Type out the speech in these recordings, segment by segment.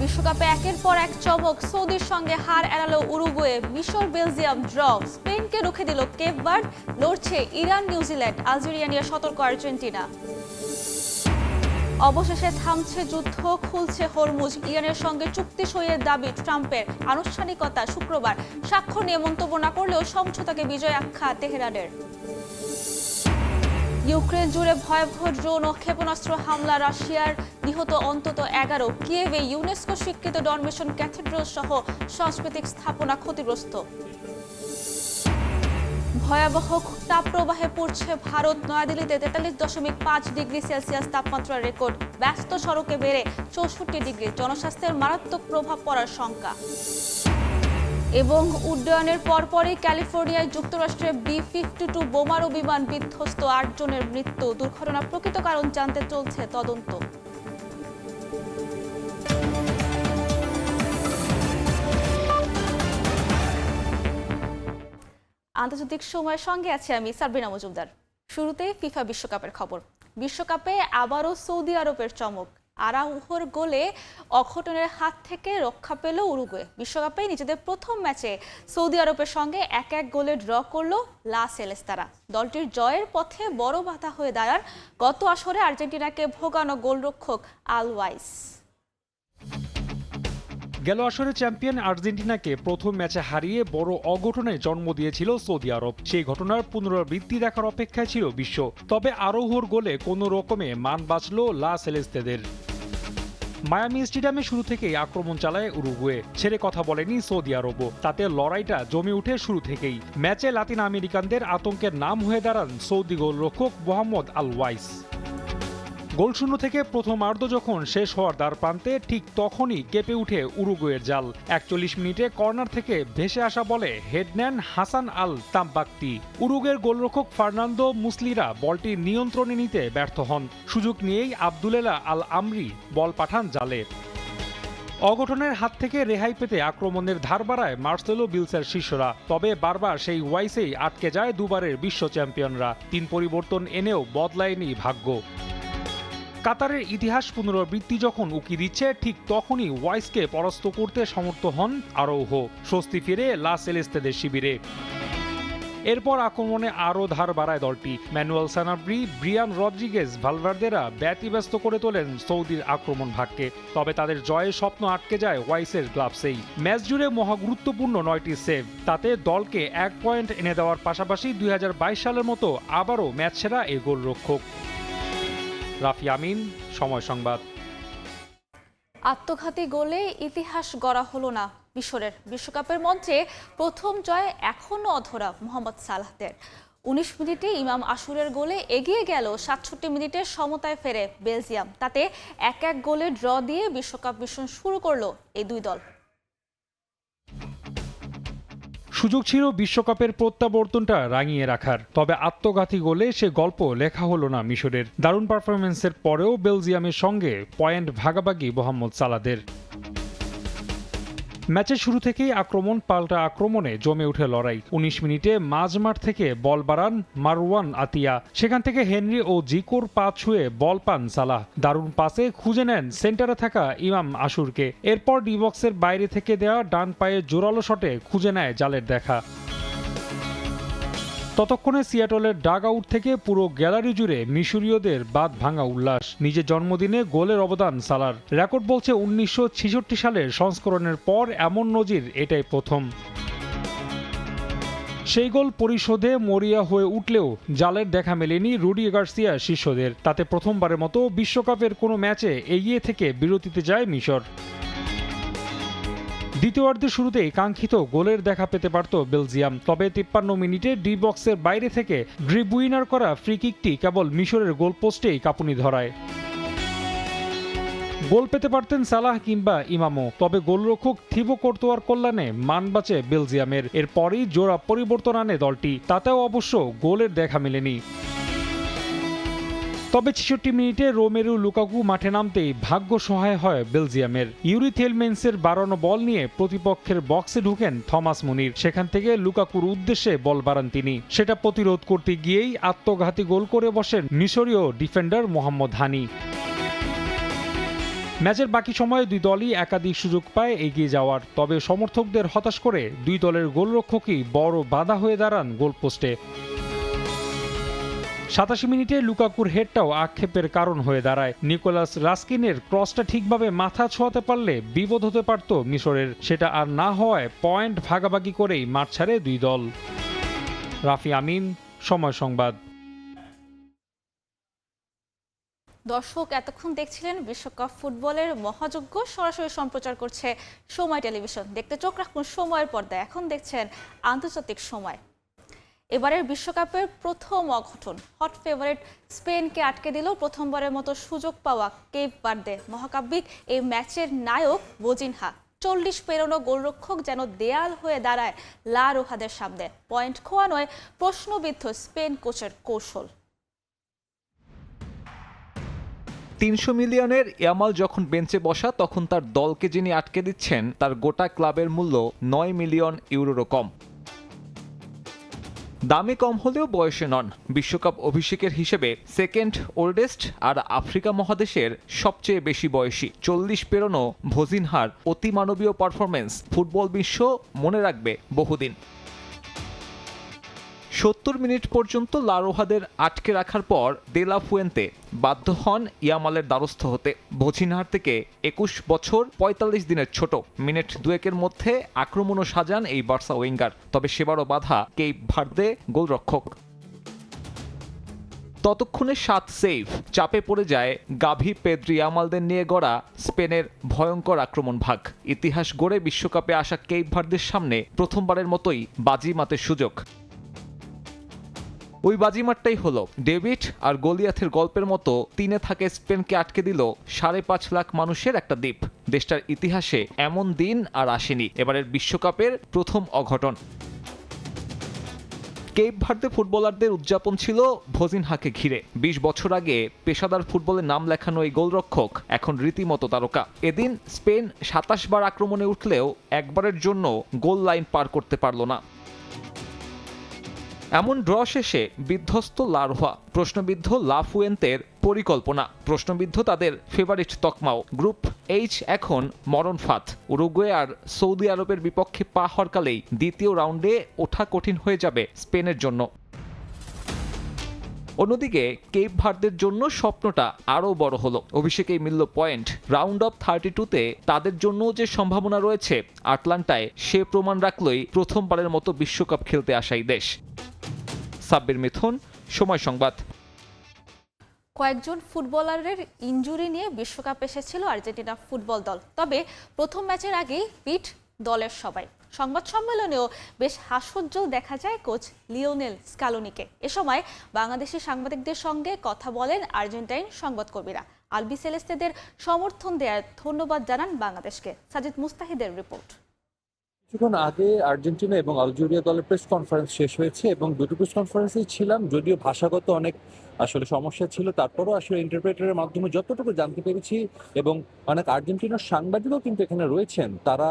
বিশ্বকাপে একের পর এক চমক, সৌদির সঙ্গে হার এড়ালো উরুগুয়ে, মিশর বেলজিয়াম ড্র, স্পেনকে রুখে দিল কেপ ভার্ড, লড়ছে ইরান নিউজিল্যান্ড, আলজেরিয়া নিয়ে সতর্ক আর্জেন্টিনা। অবশেষে থামছে যুদ্ধ, খুলছে হরমুজ, ইরানের সঙ্গে চুক্তি সইয়ের দাবি ট্রাম্পের, আনুষ্ঠানিকতা শুক্রবার, স্বাক্ষর নিয়ে মন্তব্য না করলেও সমঝোতাকে বিজয় আখ্যা তেহরানের। ইউক্রেন জুড়ে ভয়াবহ ড্রোন ও ক্ষেপণাস্ত্র হামলা, রাশিয়ার নিহত অন্তত ১১, কিয়েভে ইউনেস্কো স্বীকৃত ডন মিশন ক্যাথিড্রাল সহ সাংস্কৃতিক স্থাপনা ক্ষতিগ্রস্ত। ভয়াবহ তাপপ্রবাহে পড়ছে ভারত, নয়াদিল্লিতে ৪৩.৫ ডিগ্রি সেলসিয়াস তাপমাত্রার রেকর্ড, ব্যস্ত সড়কে বেড়ে ৬৪ ডিগ্রি, জনস্বাস্থ্যের মারাত্মক প্রভাব পড়ার শঙ্কা। এবং উড্ডয়নের পরপরই ক্যালিফোর্নিয়ায় যুক্তরাষ্ট্রের B-52 বোমারু বিমান বিধ্বস্ত, ৮ জনের মৃত্যু, দুর্ঘটনার প্রকৃত কারণ জানতে চলছে তদন্ত। আন্তর্জাতিক সময়ের সঙ্গে আছে আমি সাবরিনা মজুমদার। শুরুতে ফিফা বিশ্বকাপের খবর। বিশ্বকাপে আবারও সৌদি আরবের চমক, আরাউহোর গোলে অঘটনের হাত থেকে রক্ষা পেল উরুগুয়ে। বিশ্বকাপে নিজেদের প্রথম ম্যাচে সৌদি আরবের সঙ্গে ১-১ গোলে ড্র করল লা সেলেস্তারা। দলটির জয়ের পথে বড় বাধা হয়ে দাঁড়ান গত আসরে আর্জেন্টিনাকে ভোগানো গোলরক্ষক আলওয়াইস। গেল আসরে চ্যাম্পিয়ন আর্জেন্টিনাকে প্রথম ম্যাচে হারিয়ে বড় অঘটনের জন্ম দিয়েছিল সৌদি আরব। সেই ঘটনার পুনরাবৃত্তি দেখার অপেক্ষায় ছিল বিশ্ব। তবে আরোহোর গোলে কোনো রকমে মান বাঁচল লা সেলেস্তেদের। মায়ামি স্টেডিয়ামে শুরু থেকেই আক্রমণ চালায় উরুগুয়ে, ছেড়ে কথা বলেনি সৌদি আরবও। তাতে লড়াইটা জমে উঠে শুরু থেকেই। ম্যাচে লাতিন আমেরিকানদের আতঙ্কের নাম হয়ে দাঁড়ান সৌদি গোলরক্ষক মোহাম্মদ আলওয়াইস। গোলশূন্য থেকে প্রথমার্ধ যখন শেষ হওয়ার দ্বার প্রান্তে ঠিক তখনই কেঁপে উঠে উরুগুয়ের জাল। ৪১ মিনিটে কর্নার থেকে ভেসে আসা বলে হেড নেন হাসান আল তাম্বাকতি। উরুগুয়ের গোলরক্ষক ফার্নান্দো মুসলিরা বলটি নিয়ন্ত্রণে নিতে ব্যর্থ হন। সুযোগ নিয়েই আব্দুলেলা আল আমরি বল পাঠান জালে। অঘটনের হাত থেকে রেহাই পেতে আক্রমণের ধার বাড়ায় মার্সেলো বিলসের শিষ্যরা। তবে বারবার সেই ওয়াইসেই আটকে যায় দুবারের বিশ্ব চ্যাম্পিয়নরা। ৩ পরিবর্তন এনেও বদলায়নি ভাগ্য। কাতারের ইতিহাস পুনরাবৃত্তি যখন উকি দিচ্ছে, ঠিক তখনই ওয়াইসকে পরাস্ত করতে সমর্থ হন আরৌহো। স্বস্তি ফিরে লা সেলেস্তেদের শিবিরে। এরপর আক্রমণে আরও ধার বাড়ায় দলটি। ম্যানুয়েল সানাব্রি, ব্রিয়ান রদ্রিগেজ, ভালভার্দেরা ব্যতিব্যস্ত করে তোলেন সৌদির আক্রমণ ভাগকে। তবে তাদের জয়ের স্বপ্ন আটকে যায় ওয়াইসের গ্লাভসেই। ম্যাচ জুড়ে মহাগুরুত্বপূর্ণ 9টি সেভ, তাতে দলকে 1 পয়েন্ট এনে দেওয়ার পাশাপাশি ২০২২ সালের মতো আবারও ম্যাচ সেরা এই গোলরক্ষক। রাফি আমিন, সময় সংবাদ। আত্মঘাতী গোলে ইতিহাস গড়া হলো না মিশরের। বিশ্বকাপের মঞ্চে প্রথম জয় এখনও অধরা মোহাম্মদ সালাহদের। ১৯ মিনিটে ইমাম আশুরের গোলে এগিয়ে গেল, ৬৭ মিনিটে সমতায় ফেরে বেলজিয়াম। তাতে ১-১ গোলে ড্র দিয়ে বিশ্বকাপ মিশন শুরু করল এই দুই দল। সুযোগ ছিল বিশ্বকাপের প্রত্যাবর্তনটা রাঙিয়ে রাখার, তবে আত্মঘাতী গোলে সে গল্প লেখা হলো না মিশরের। দারুণ পারফরমেন্সের পরেও বেলজিয়ামের সঙ্গে পয়েন্ট ভাগাভাগি মোহাম্মদ সালাহদের। ম্যাচের শুরু থেকেই আক্রমণ পাল্টা আক্রমণে জমে উঠে লড়াই। ১৯ মিনিটে মাঝমাঠ থেকে বল বাড়ান মারওয়ান আতিয়া। সেখান থেকে হেনরি ও জিকোর পা ছুঁয়ে বল পান সালাহ। দারুণ পাসে খুঁজে নেন সেন্টারে থাকা ইমাম আশুরকে। এরপর ডি বক্সের বাইরে থেকে দেওয়া ডান পায়ে জোরালো শটে খুঁজে নেয় জালের দেখা। ততক্ষণে সিয়াটলের ডাগ আউট থেকে পুরো গ্যালারি জুড়ে মিশরীয়দের বাঁধ ভাঙা উল্লাস। নিজের জন্মদিনে গোলের অবদান সালার। রেকর্ড বলছে ১৯৬৬ সালের সংস্করণের পর এমন নজির এটাই প্রথম। সেই গোল পরিশোধে মরিয়া হয়ে উঠলেও জালের দেখা মেলেনি রুডি গার্সিয়া শিষ্যদের। তাতে প্রথমবারের মতো বিশ্বকাপের কোনো ম্যাচে এগিয়ে থেকে বিরতিতে যায় মিশর। দ্বিতীয়ার্ধের শুরুতেই কাঙ্ক্ষিত গোলের দেখা পেতে পারত বেলজিয়াম। তবে ৫৩ মিনিটে ডি বক্সের বাইরে থেকে ড্রিব উইনার করা ফ্রি কিকটি কেবল মিশরের গোলপোস্টেই কাঁপুনি ধরায়। গোল পেতে পারতেন সালাহ কিংবা ইমামও, তবে গোলরক্ষক থিবো কোর্তোয়ার কল্যাণে মান বাঁচে বেলজিয়ামের। এরপরই জোড়া পরিবর্তন আনে দলটি, তাতেও অবশ্য গোলের দেখা মেলেনি। তবে ৬৬ মিনিটে রোমেরু লুকাকু মাঠে নামতেই ভাগ্য সহায় হয় বেলজিয়ামের। ইউরি থেলমেন্সের বাড়ানো বল নিয়ে প্রতিপক্ষের বক্সে ঢুকেন থমাস মুনির। সেখান থেকে লুকাকুর উদ্দেশ্যে বল বাড়ান তিনি। সেটা প্রতিরোধ করতে গিয়েই আত্মঘাতী গোল করে বসেন মিশরীয় ডিফেন্ডার মোহাম্মদ হানি। ম্যাচের বাকি সময়ে দুই দলই একাধিক সুযোগ পায় এগিয়ে যাওয়ার, তবে সমর্থকদের হতাশ করে দুই দলের গোলরক্ষকই বড় বাধা হয়ে দাঁড়ান গোলপোস্টে। 87 মিনিটে লুকাকুর হেডটাও আক্ষেপের কারণ হয়ে দাঁড়ায়। নিকোলাস রাস্কিনের ক্রসটা ঠিকভাবে মাথা ছোঁয়াতে পারলে বিপদ হতে পারত মিশরের, সেটা আর না হওয়ায় পয়েন্ট ভাগাভাগি করেই মাঠ ছাড়ে দুই দল। রাফি আমিন, সময় সংবাদ। দর্শক এতক্ষণ দেখছিলেন বিশ্বকাপ ফুটবলের মহাযজ্ঞ, সরাসরি সম্প্রচার করছে সময় টেলিভিশন। দেখতে চোখ রাখুন সময়ের পর্দায়। এখন দেখছেন আন্তর্জাতিক সময়। এবারের বিশ্বকাপের প্রথম অঘটন, হট ফেভারিট স্পেনকে আটকে দিল প্রথমবারের মতো সুযোগ পাওয়া কেপ ভার্দে। মহাকাব্যিক এই ম্যাচের নায়ক বোজিনহা 40 পেরোনো গোলরক্ষক যেন দেয়াল হয়ে দাঁড়ায় লা রোহাদের সামনে। পয়েন্ট খোয়ানোয় প্রশ্নবিদ্ধ স্পেন কোচের কৌশল। 300 মিলিয়নের ইয়ামাল যখন বেঞ্চে বসা, তখন তার দলকে যিনি আটকে দিচ্ছেন তার গোটা ক্লাবের মূল্য 9 মিলিয়ন ইউরোরও কম। দামে কম হলেও বয়সে নন। বিশ্বকাপ অভিষেকের হিসেবে সেকেন্ড ওল্ডেস্ট আর আফ্রিকা মহাদেশের সবচেয়ে বেশি বয়সী। 40 পেরোনো ভোজিনহার অতিমানবীয় পারফরমেন্স ফুটবল বিশ্ব মনে রাখবে বহুদিন। 70 মিনিট পর্যন্ত লা রোহাদের আটকে রাখার পর দে লা ফুয়েন্তে বাধ্য হন ইয়ামালের দ্বারস্থ হতে। ভোজিনহার থেকে 21 বছর 45 দিনের ছোট। মিনিট দুয়েকের মধ্যে আক্রমণও সাজান এই বার্সা উইঙ্গার, তবে সেবারও বাধা কেপ ভার্দে গোলরক্ষক। ততক্ষণে 7 সেভ, চাপে পড়ে যায় গাভি, পেদ্রি, ইয়ামালদের নিয়ে গড়া স্পেনের ভয়ঙ্কর আক্রমণ ভাগ। ইতিহাস গড়ে বিশ্বকাপে আসা কেপ ভার্দের সামনে প্রথমবারের মতোই বাজিমাতের সুযোগ। ওই বাজিমারটাই হলো ডেভিড আর গলিয়াথের গল্পের মতো 3-এ থাকে স্পেনকে আটকে দিল 5.5 লাখ মানুষের একটা দ্বীপ। দেশটার ইতিহাসে এমন দিন আর আসেনি। এবারের বিশ্বকাপের প্রথম অঘটন। কেপ ভার্দে ফুটবলারদের উদযাপন ছিল ভোজিনহাকে ঘিরে। 20 বছর আগে পেশাদার ফুটবলে নাম লেখানো এই গোলরক্ষক এখন রীতিমতো তারকা। এদিন স্পেন 27 বার আক্রমণে উঠলেও একবারের জন্য গোল লাইন পার করতে পারল না। এমন ড্র শেষে বিধ্বস্ত লা রোহা, প্রশ্নবিদ্ধ লা ফুয়েন্তের পরিকল্পনা, প্রশ্নবিদ্ধ তাদের ফেভারিট তকমাও। গ্রুপ এইচ এখন মরণ ফাঁদ। উরুগুয়ে আর সৌদি আরবের বিপক্ষে পা হরকালেই দ্বিতীয় রাউন্ডে ওঠা কঠিন হয়ে যাবে স্পেনের জন্য। অন্যদিকে কেপ ভার্দের জন্য স্বপ্নটা আরও বড় হলো। অভিষেকেই মিলল পয়েন্ট। রাউন্ড অফ 32-তে তাদের জন্য যে সম্ভাবনা রয়েছে আটলান্টায়, সে প্রমাণ রাখলই প্রথমবারের মতো বিশ্বকাপ খেলতে আসাই দেশ। সাব্বির মিথুন, সময় সংবাদ। কয়েকজন ফুটবলারের ইনজুরি নিয়ে বিশ্বকাপ এসেছিল আর্জেন্টিনা ফুটবল দল। তবে প্রথম ম্যাচের আগেই ফিট দলের সবাই। সংবাদ সম্মেলনেও বেশ হাস্যোজ্জ্বল দেখা যায় কোচ লিওনেল স্কালোনিকে। এ সময় বাংলাদেশি সাংবাদিকদের সঙ্গে কথা বলেন আর্জেন্টাইন সংবাদকর্মীরা। আলবি সেলেস্তেদের সমর্থন দেওয়ার ধন্যবাদ জানান বাংলাদেশকে। সাজিদ মুস্তাহিদের রিপোর্ট। কিছুক্ষণ আগে আর্জেন্টিনা এবং আলজেরিয়া দলের প্রেস কনফারেন্স শেষ হয়েছে এবং দুটো প্রেস কনফারেন্সেই ছিলাম। যদিও ভাষাগত অনেক আসলে সমস্যা ছিল, তারপরও আসলে ইন্টারপ্রেটারের মাধ্যমে যতটুকু জানতে পেরেছি, এবং অনেক আর্জেন্টিনার সাংবাদিকও কিন্তু এখানে রয়েছেন, তারা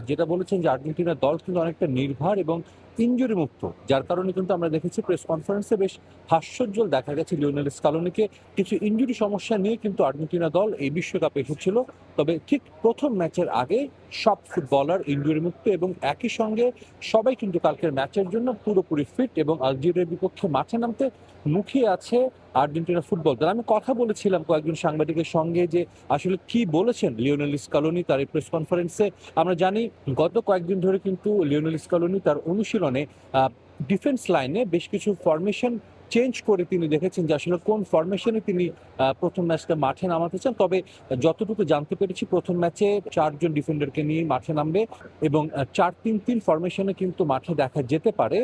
যেটা বলেছেন যে আর্জেন্টিনার দল কিন্তু অনেকটা নির্ভর এবং ইনজুরি মুক্ত, যার কারণে কিন্তু আমরা দেখেছি প্রেস কনফারেন্সে বেশ হাস্যোজ্জ্বল দেখা গেছে লিওনেল স্কালোনিকে। কিছু ইনজুরি সমস্যা নিয়ে কিন্তু আর্জেন্টিনা দল এই বিশ্বকাপে এসেছিল, তবে ঠিক প্রথম ম্যাচের আগে সব ফুটবলার ইনজুরি মুক্ত এবং একই সঙ্গে সবাই কিন্তু কালকের ম্যাচের জন্য পুরোপুরি ফিট এবং আলজেরিয়ার বিপক্ষে মাঠে নামতে মুখিয়ে আছে আর্জেন্টিনা ফুটবল দল। আমি কথা বলেছিলাম কয়েকজন সাংবাদিকের সঙ্গে যে আসলে কি বলেছেন লিওনেল স্কালোনি তার এই প্রেস কনফারেন্সে। আমরা জানি গত কয়েকদিন ধরে কিন্তু লিওনেল স্কালোনি তার অনুশীলনে ডিফেন্স লাইনে বেশ কিছু ফরমেশন চেঞ্জ করে তিনি দেখেছেন যে আসলে কোন ফরমেশনে তিনি প্রথম ম্যাচটা মাঠে নামাতে চান। তবে যতটুকু জানতে পেরেছি প্রথম ম্যাচে 4 জন ডিফেন্ডারকে নিয়ে মাঠে নামবে এবং 4-3-3 ফরমেশনে কিন্তু মাঠে দেখা যেতে পারে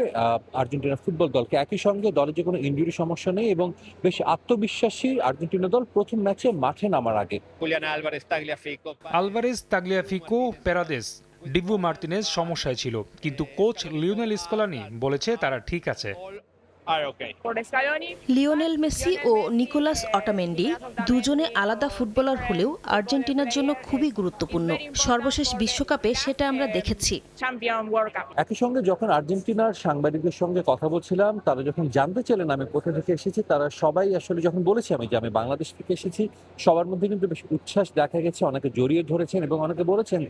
আর্জেন্টিনা ফুটবল দলকে। একই সঙ্গে দলে যে কোনো ইনজুরি সমস্যা নেই এবং বেশ আত্মবিশ্বাসী আর্জেন্টিনা দল প্রথম ম্যাচে মাঠে নামার আগে। আলভারেজ, তাগলিয়াফিকো, পেরাদেস, ডিবু মার্তিনেজ সমস্যায় ছিল, কিন্তু কোচ লিওনেল স্কলানি বলেছে তারা ঠিক আছে। লিওনেল মেসি ও নিকোলাস অটামেন্ডি দুজনে আলাদা ফুটবলার হলেও আর্জেন্টিনার জন্য খুবই গুরুত্বপূর্ণ। সর্বশেষ বিশ্বকাপে সেটা আমরা দেখেছি। একই সঙ্গে যখন আর্জেন্টিনার সাংবাদিকদের সঙ্গে কথা বলছিলাম, তারা যখন জানতে চাইলেন আমি কোথা থেকে এসেছি, তারা সবাই আসলে যখন বলেছি যে আমি বাংলাদেশ থেকে এসেছি, সবার মধ্যে কিন্তু বেশ উচ্ছ্বাস দেখা গেছে। অনেকে জড়িয়ে ধরেছেন এবং অনেকে বলেছেন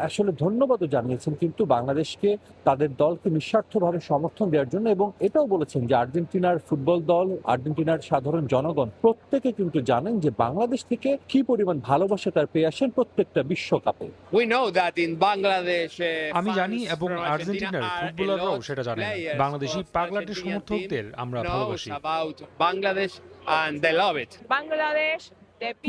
আসলে ধন্যবাদও জানিয়েছেন কিন্তু বাংলাদেশকে, তাদের দলকে নিঃস্বার্থভাবে সমর্থন দেওয়ার জন্য, এবং এটাও বলেছেন যে আর্জেন্টিনার ফুটবল দল, আর্জেন্টিনার সাধারণ জনগণ প্রত্যেকে কিন্তু জানেন যে বাংলাদেশ থেকে কি পরিমাণ ভালোবাসা তার পেয়ে আসেন প্রত্যেকটা বিশ্বকাপে। আমি জানি এবং আর্জেন্টিনার ফুটবলাররাও সেটা জানেন, বাংলাদেশি পাগলাটে সমর্থকদের আমরা ভালোবাসি।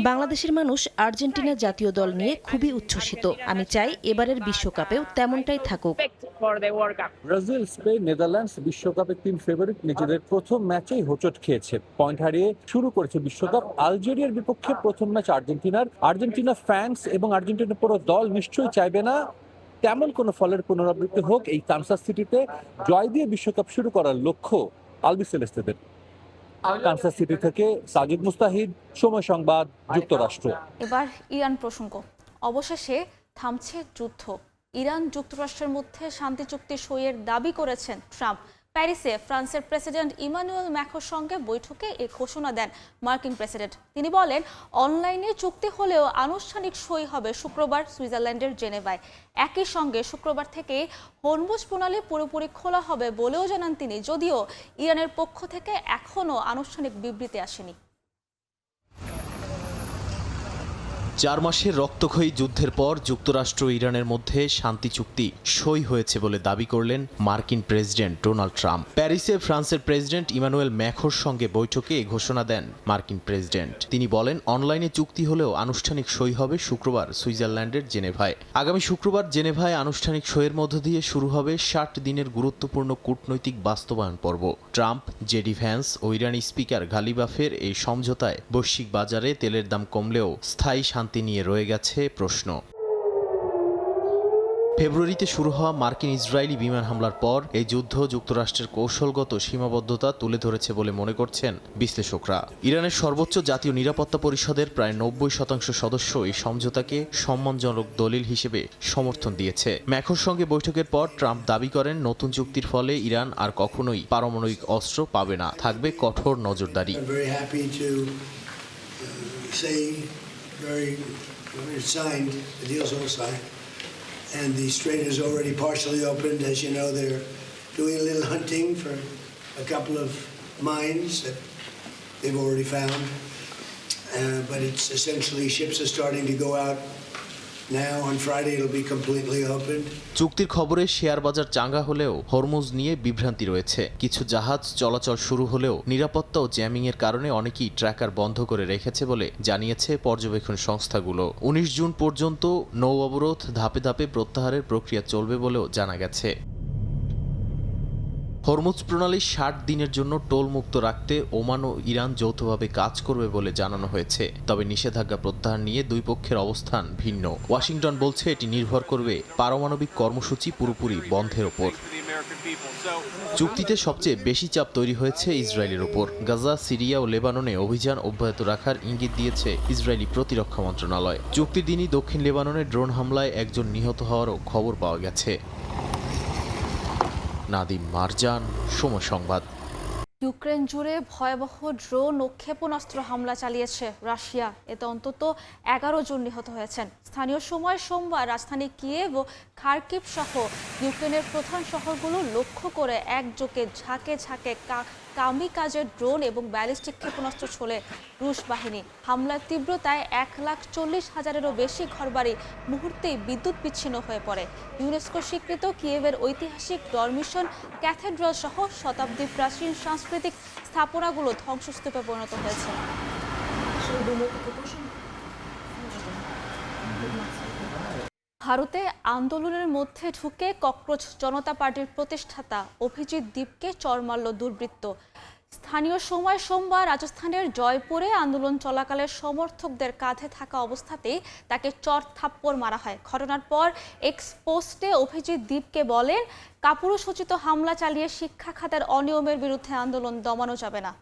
বাংলাদেশের মানুষ আর্জেন্টিনা জাতীয় দল নিয়ে খুবই উচ্ছ্বসিত। আমি চাই এবারের বিশ্বকাপেও তেমনটাই থাকুক। ব্রাজিল, স্পেন, নেদারল্যান্ডস বিশ্বকাপের 3 ফেভারিট নিজেদের প্রথম ম্যাচেই হোঁচট খেয়েছে। পয়েন্ট হারিয়ে শুরু করেছে বিশ্বকাপ। আলজেরিয়ার বিপক্ষে প্রথম ম্যাচ আর্জেন্টিনা ফ্যান্স এবং আর্জেন্টিনার পুরো দল নিশ্চয়ই চাইবে না তেমন কোনো ফলের পুনরাবৃত্তি হোক। এই কানসাস সিটিতে জয় দিয়ে বিশ্বকাপ শুরু করার লক্ষ্য আলবিসেলেস্তেদের। কানসাস সিটি থেকে সাজিদ মুস্তাহিদ, সময় সংবাদ, যুক্তরাষ্ট্র। এবার ইরান প্রসঙ্গ। অবশেষে থামছে যুদ্ধ। ইরান যুক্তরাষ্ট্রের মধ্যে শান্তি চুক্তি সইয়ের দাবি করেছেন ট্রাম্প। প্যারিসে ফ্রান্সের প্রেসিডেন্ট ইমানুয়েল ম্যাক্রোর সঙ্গে বৈঠকে এই ঘোষণা দেন মার্কিন প্রেসিডেন্ট। তিনি বলেন, অনলাইনে চুক্তি হলেও আনুষ্ঠানিক সই হবে শুক্রবার সুইজারল্যান্ডের জেনেভায়। একই সঙ্গে শুক্রবার থেকে হরমুজ প্রণালী পুরোপুরি খোলা হবে বলেও জানান তিনি, যদিও ইরানের পক্ষ থেকে এখনও আনুষ্ঠানিক বিবৃতি আসেনি। 4 মাসের রক্তক্ষয়ী যুদ্ধের পর যুক্তরাষ্ট্র ও ইরানের মধ্যে শান্তি চুক্তি সই হয়েছে বলে দাবি করলেন মার্কিন প্রেসিডেন্ট ডোনাল্ড ট্রাম্প। প্যারিসে ফ্রান্সের প্রেসিডেন্ট ইমানুয়েল ম্যাক্রোর সঙ্গে বৈঠকে এই ঘোষণা দেন মার্কিন প্রেসিডেন্ট। তিনি বলেন, অনলাইনে চুক্তি হলেও আনুষ্ঠানিক সই হবে শুক্রবার সুইজারল্যান্ডের জেনেভায়। আগামী শুক্রবার জেনেভায় আনুষ্ঠানিক সইয়ের মধ্য দিয়ে শুরু হবে 60 দিনের গুরুত্বপূর্ণ কূটনৈতিক বাস্তবায়ন পর্ব। ট্রাম্প, জেডি ভ্যান্স ও ইরানি স্পিকার গালিবাফের এই সমঝোতায় বৈশ্বিক বাজারে তেলের দাম কমলেও স্থায়ী শান্তি নিয়ে রয়ে গেছে প্রশ্ন। ফেব্রুয়ারিতে শুরু হওয়া মার্কিন ইসরায়েলি বিমান হামলার পর এই যুদ্ধ যুক্তরাষ্ট্রের কৌশলগত সীমাবদ্ধতা তুলে ধরেছে বলে মনে করছেন বিশ্লেষকরা। ইরানের সর্বোচ্চ জাতীয় নিরাপত্তা পরিষদের প্রায় 90% সদস্য এই সমঝোতাকে সম্মানজনক দলিল হিসেবে সমর্থন দিয়েছে। ম্যাক্রোর সঙ্গে বৈঠকের পর ট্রাম্প দাবি করেন, নতুন চুক্তির ফলে ইরান আর কখনোই পারমাণবিক অস্ত্র পাবে না, থাকবে কঠোর নজরদারি। And the strait is already partially opened. As you know, they're doing a little hunting for a couple of mines that they've already found. But it's essentially ships are starting to go out now. On Friday, it'll be completely opened. চুক্তির খবরে share বাজার চাঙ্গা হলেও Hormuz নিয়ে বিভ্রান্তি রয়েছে। কিছু জাহাজ চলাচল শুরু হলেও নিরাপত্তা ও জ্যামিং এর কারণে অনেকেই ট্র্যাকার বন্ধ করে রেখেছে বলে জানিয়েছে পর্যবেক্ষণ সংস্থাগুলো। 19 জুন পর্যন্ত নৌ অবরোধ ধাপে ধাপে প্রত্যাহারের প্রক্রিয়া চলবে বলেও জানা গেছে। হরমুজ প্রণালী 60 দিনের জন্য টোল মুক্ত রাখতে ওমান ও ইরান যৌথভাবে কাজ করবে বলে জানানো হয়েছে। তবে নিষেধাজ্ঞা প্রত্যাহার নিয়ে দুই পক্ষের অবস্থান ভিন্ন। ওয়াশিংটন বলছে এটি নির্ভর করবে পারমাণবিক কর্মসূচি পুরোপুরি বন্ধের ওপর। চুক্তিতে সবচেয়ে বেশি চাপ তৈরি হয়েছে ইসরায়েলের ওপর। গাজা, সিরিয়া ও লেবাননে অভিযান অব্যাহত রাখার ইঙ্গিত দিয়েছে ইসরায়েলি প্রতিরক্ষা মন্ত্রণালয়। চুক্তির দিনই দক্ষিণ লেবাননে ড্রোন হামলায় একজন নিহত হওয়ারও খবর পাওয়া গেছে। নাদিম মারজান, সময় সংবাদ। ইউক্রেন জুড়ে ভয়াবহ ড্রোন ও ক্ষেপণাস্ত্র হামলা চালিয়েছে রাশিয়া। এতে অন্তত 11 জন নিহত হয়েছেন। স্থানীয় সময় সোমবার রাজধানী কিয়েভ ও খার্কিভ সহ ইউক্রেনের প্রধান শহরগুলো লক্ষ্য করে একযোগে ঝাঁকে ঝাঁকে কামিকাজের ড্রোন এবং ব্যালিস্টিক ক্ষেপণাস্ত্র ছোড়ে রুশ বাহিনী। হামলার তীব্রতায় 1,40,000-এরও বেশি ঘরবাড়ি মুহূর্তেই বিদ্যুৎ বিচ্ছিন্ন হয়ে পড়ে। ইউনেস্কো স্বীকৃত কিয়েভের ঐতিহাসিক ডরমিশন ক্যাথেড্রাল সহ শতাব্দী প্রাচীন সাংস্কৃতিক স্থাপনাগুলো ধ্বংসস্তূপে পরিণত হয়েছে। ভারতে আন্দোলনের মধ্যে ঢুকে ককরোচ জনতা পার্টির প্রতিষ্ঠাতা অভিজিৎ দীপকে চড় মারল দুর্বৃত্ত। স্থানীয় সময় সোমবার রাজস্থানের জয়পুরে আন্দোলন চলাকালে সমর্থকদের কাঁধে থাকা অবস্থাতেই তাকে চড় থাপ্পড় মারা হয়। ঘটনার পর এক্স পোস্টে অভিজিৎ দীপকে বলেন, কাপুরুষোচিত হামলা চালিয়ে শিক্ষা খাতের অনিয়মের বিরুদ্ধে আন্দোলন দমানো যাবে না।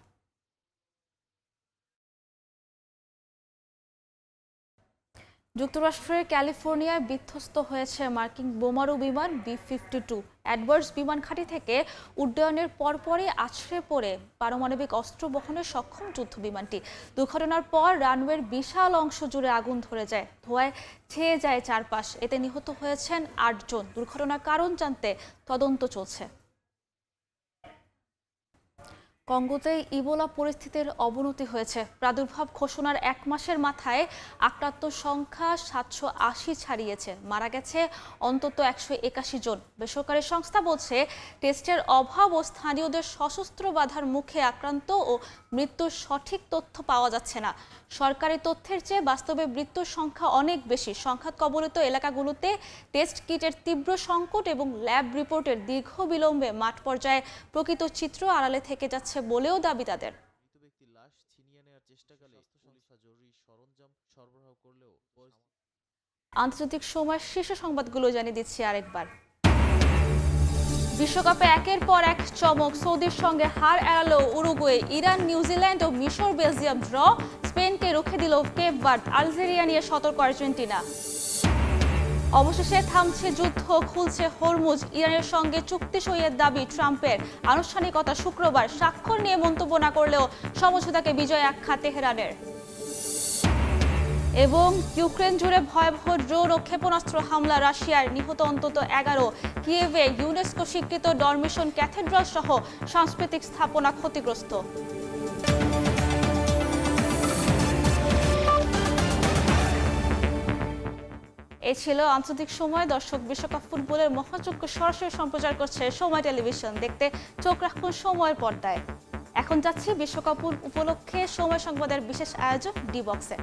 যুক্তরাষ্ট্রের ক্যালিফোর্নিয়ায় বিধ্বস্ত হয়েছে মার্কিন বোমারু বিমান B-52। অ্যাডওয়ার্ডস বিমান ঘাঁটি থেকে উড্ডয়নের পরপরই আছড়ে পড়ে পারমাণবিক অস্ত্র বহনে সক্ষম যুদ্ধ বিমানটি। দুর্ঘটনার পর রানওয়ের বিশাল অংশ জুড়ে আগুন ধরে যায়, ধোঁয়ায় ছেয়ে যায় চারপাশ। এতে নিহত হয়েছেন ৮ জন। দুর্ঘটনার কারণ জানতে তদন্ত চলছে। কঙ্গোতে ইবোলা পরিস্থিতির অবনতি হয়েছে। প্রাদুর্ভাব ঘোষণার ১ মাসের মাথায় আক্রান্ত সংখ্যা ৭৮০ ছাড়িয়েছে। মারা গেছে অন্তত ১৮১ জন। বেসরকারি সংস্থা বলছে, টেস্টের অভাব ও স্থানীয়দের সশস্ত্র বাধার মুখে আক্রান্ত ও মৃত্যুর সঠিক তথ্য পাওয়া যাচ্ছে না। সরকারি তথ্যের চেয়ে বাস্তবে মৃত্যুর সংখ্যা অনেক বেশি। সংঘাত কবলিত এলাকাগুলোতে টেস্ট কিটের তীব্র সংকট এবং ল্যাব রিপোর্টের দীর্ঘ বিলম্বে মাঠ পর্যায়ে প্রকৃত চিত্র আড়ালে থেকে যাচ্ছে বলেও দাবি তাদের। আন্তর্জাতিক সময় শীর্ষ সংবাদগুলো জানিয়ে দিচ্ছি আরেকবার। বিশ্বকাপে একের পর এক চমক। সৌদির সঙ্গে হার এড়ালো উরুগুয়ে। ইরান, নিউজিল্যান্ড ও মিশর বেলজিয়াম ড্র। স্পেনকে রুখে দিল কেপ ভার্দে। আলজেরিয়া নিয়ে সতর্ক আর্জেন্টিনা। অবশেষে থামছে যুদ্ধ, খুলছে হরমুজ। ইরানের সঙ্গে চুক্তি সইয়ের দাবি ট্রাম্পের। আনুষ্ঠানিকতা শুক্রবার। স্বাক্ষর নিয়ে মন্তব্য না করলেও সমঝোতাকে বিজয় আখ্যা তেহরানের। এবং ইউক্রেন জুড়ে ভয়াবহ ড্রোন ও ক্ষেপণাস্ত্র হামলা রাশিয়ার। নিহত অন্তত ১১। কিয়েভে ইউনেস্কো স্বীকৃত ডরমিশন ক্যাথেড্রাল সহ সাংস্কৃতিক স্থাপনা ক্ষতিগ্রস্ত। এ ছিল আন্তর্জাতিক সময়। দর্শক, বিশ্বকাপ ফুটবলের মহাযজ্ঞ সরাসরি সম্প্রচার করছে সময় টেলিভিশন। দেখতে চোখ রাখুন সময়ের পর্দায়। এখন যাচ্ছি বিশ্বকাপ উপলক্ষে সময় সংবাদের বিশেষ আয়োজন ডি বক্সে।